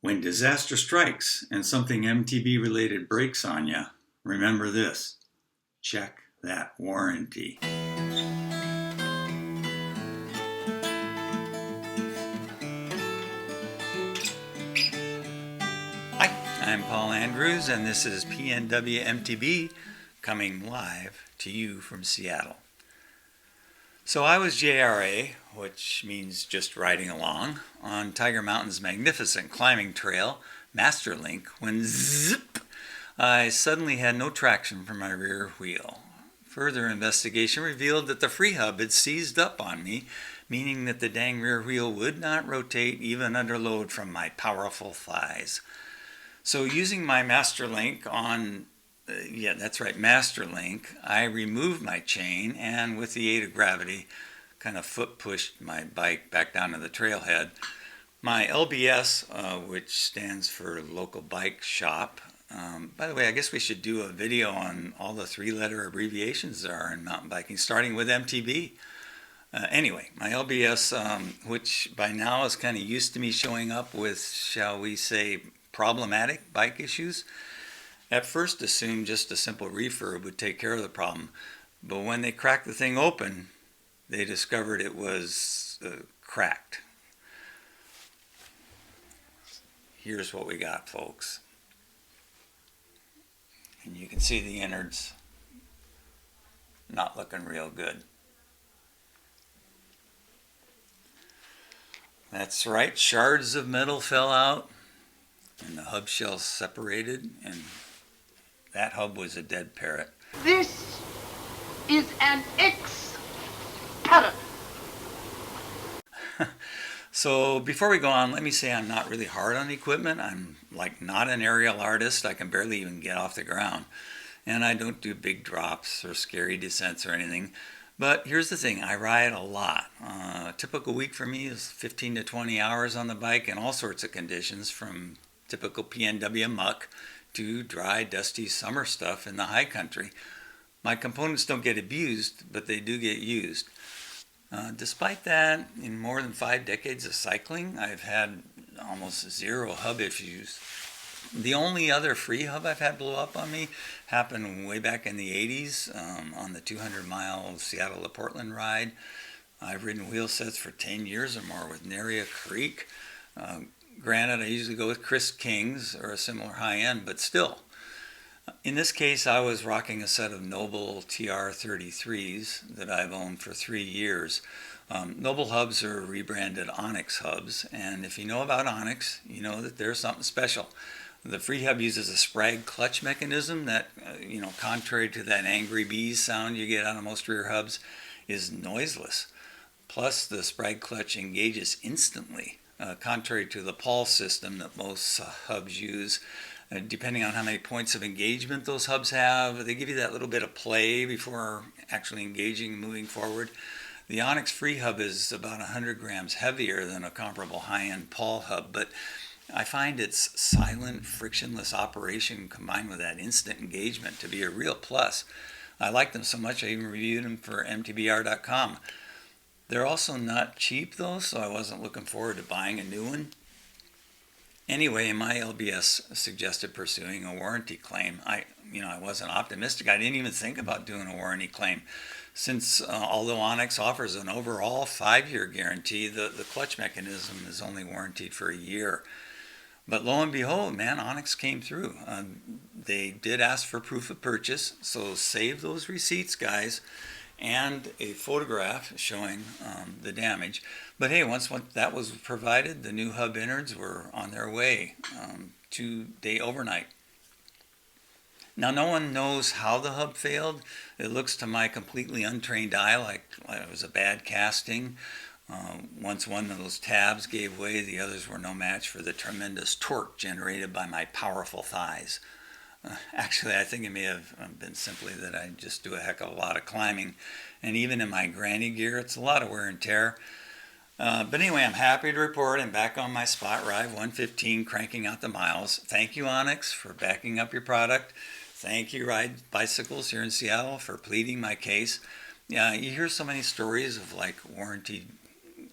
When disaster strikes and something MTB related breaks on you, remember this: check that warranty. Hi, I'm Paul Andrews, and this is PNWmtb coming live to you from Seattle. So I was JRA, which means just riding along, on Tiger Mountain's magnificent climbing trail, Masterlink, when zip, I suddenly had no traction for my rear wheel. Further investigation revealed that the freehub had seized up on me, meaning that the dang rear wheel would not rotate even under load from my powerful thighs. So using my Masterlink on Masterlink, I removed my chain and with the aid of gravity, kind of foot pushed my bike back down to the trailhead. My LBS, which stands for Local Bike Shop. By the way, I guess we should do a video on all the three-letter abbreviations there are in mountain biking, starting with MTB. Anyway, my LBS, which by now is kind of used to me showing up with, shall we say, problematic bike issues, at first assumed just a simple refurb would take care of the problem. But when they cracked the thing open, they discovered it was cracked. Here's what we got, folks. And you can see the innards not looking real good. That's right, shards of metal fell out and the hub shell separated, and that hub was a dead parrot. This is an X-parrot. So before we go on, let me say I'm not really hard on equipment. I'm not an aerial artist. I can barely even get off the ground. And I don't do big drops or scary descents or anything. But here's the thing, I ride a lot. A typical week for me is 15 to 20 hours on the bike in all sorts of conditions, from typical PNW muck to dry, dusty summer stuff in the high country. My components don't get abused, but they do get used. Despite that, in more than 5 decades of cycling, I've had almost zero hub issues. The only other free hub I've had blow up on me happened way back in the 80s on the 200-mile Seattle to Portland ride. I've ridden wheel sets for 10 years or more with Naria Creek. Granted, I usually go with Chris King's or a similar high-end, but still. In this case, I was rocking a set of Noble TR33s that I've owned for 3 years. Noble hubs are rebranded Onyx hubs, and if you know about Onyx, you know that there's something special. The free hub uses a Sprague clutch mechanism that, contrary to that angry bees sound you get out of most rear hubs, is noiseless. Plus, the Sprague clutch engages instantly, contrary to the pulse system that most hubs use. Depending on how many points of engagement those hubs have, they give you that little bit of play before actually engaging and moving forward. The Onyx free hub is about 100 grams heavier than a comparable high-end Paul hub, but I find its silent, frictionless operation combined with that instant engagement to be a real plus. I like them so much I even reviewed them for mtbr.com. They're also not cheap though, so I wasn't looking forward to buying a new one. Anyway, my LBS suggested pursuing a warranty claim. I wasn't optimistic. I didn't even think about doing a warranty claim, since although Onyx offers an overall 5-year guarantee, the clutch mechanism is only warranted for a year. But lo and behold, man, Onyx came through. They did ask for proof of purchase, so save those receipts, guys, and a photograph showing the damage. But hey, once that was provided, the new hub innards were on their way 2-day overnight. Now, no one knows how the hub failed. It looks to my completely untrained eye like it was a bad casting. Once one of those tabs gave way, the others were no match for the tremendous torque generated by my powerful thighs. Actually, I think it may have been simply that I just do a heck of a lot of climbing. And even in my granny gear, it's a lot of wear and tear. But anyway, I'm happy to report I'm back on my Spot Ride 115, cranking out the miles. Thank you, Onyx, for backing up your product. Thank you, Ride Bicycles here in Seattle, for pleading my case. Yeah, you hear so many stories of warranty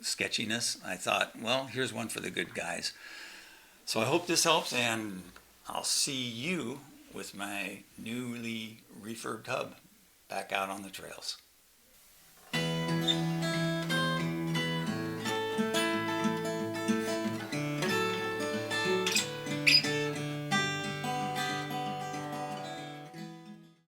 sketchiness. I thought, well, here's one for the good guys. So I hope this helps, and I'll see you with my newly refurbed hub back out on the trails.